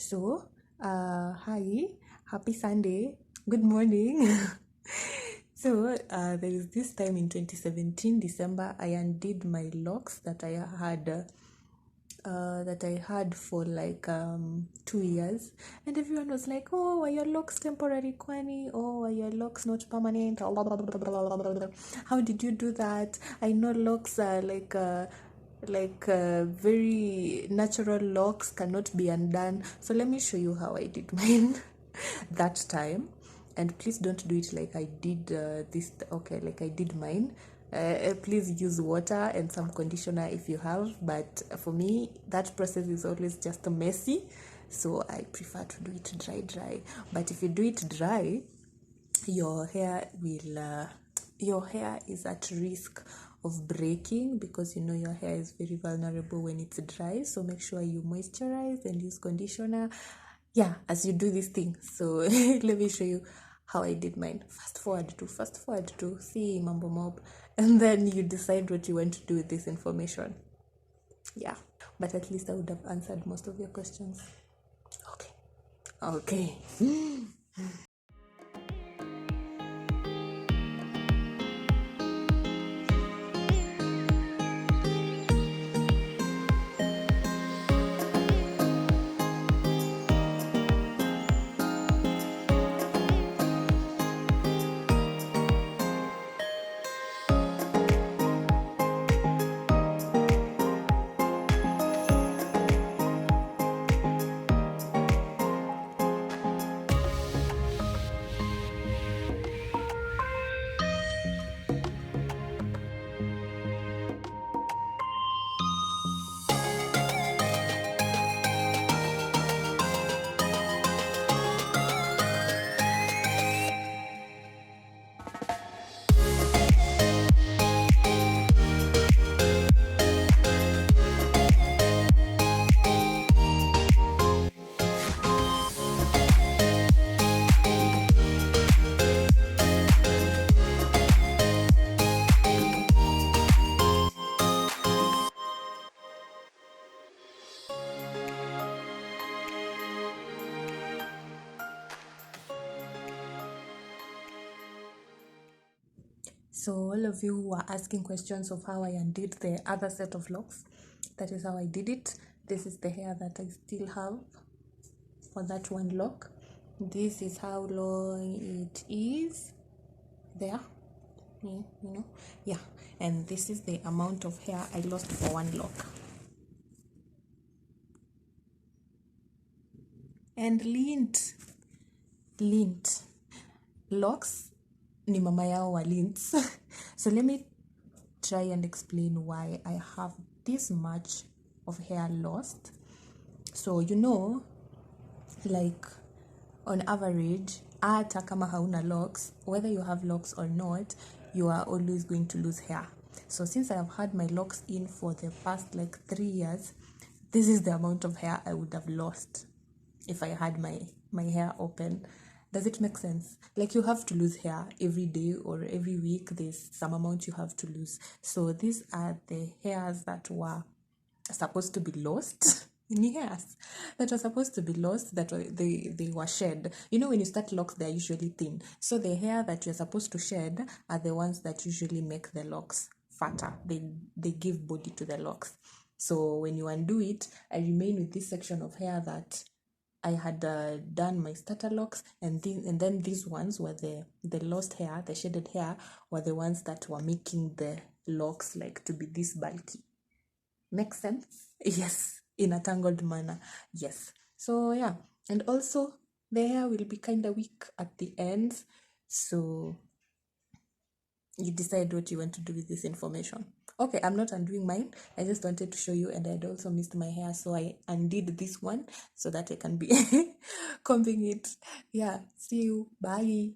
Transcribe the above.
So, hi, happy Sunday, good morning. So, there is this time in 2017, December, I undid my locks that I had for like 2 years, and everyone was like, "Oh, are your locks temporary, Kwani? Oh, are your locks not permanent? How did you do that? I know locks are like very natural locks cannot be undone." So let me show you how I did mine that time, and please don't do it like I did this. Okay, like I did mine. Please use water and some conditioner if you have, but for me that process is always just messy, so I prefer to do it dry. But if you do it dry, your hair is at risk of breaking, because your hair is very vulnerable when it's dry. So make sure you moisturize and use conditioner, as you do this thing. So let me show you how I did mine. Fast forward to see mambo mob, and then you decide what you want to do with this information. But at least I would have answered most of your questions. Okay. So all of you who are asking questions of how I undid the other set of locks, that is how I did it. This is the hair that I still have for that one lock. This is how long it is there. And this is the amount of hair I lost for one lock. And lint locks ni mama yao wa lints. So let me try and explain why I have this much of hair lost. So like on average, hata kama hauna locks, whether you have locks or not, you are always going to lose hair. So since I have had my locks in for the past like 3 years, this is the amount of hair I would have lost if I had my hair open. Does it make sense? Like, you have to lose hair every day or every week. There's some amount you have to lose. So these are the hairs that were supposed to be lost. Hairs that were supposed to be lost, that they were shed. When you start locks, they're usually thin. So the hair that you're supposed to shed are the ones that usually make the locks fatter. They give body to the locks. So when you undo it, I remain with this section of hair that I had done my starter locks, and then these ones were the lost hair, the shaded hair, were the ones that were making the locks like to be this bulky. Make sense? Yes, in a tangled manner. Yes. So and also the hair will be kind of weak at the ends, so you decide what you want to do with this information. Okay, I'm not undoing mine. I just wanted to show you, and I'd also missed my hair, so I undid this one so that I can be combing it. See you. Bye.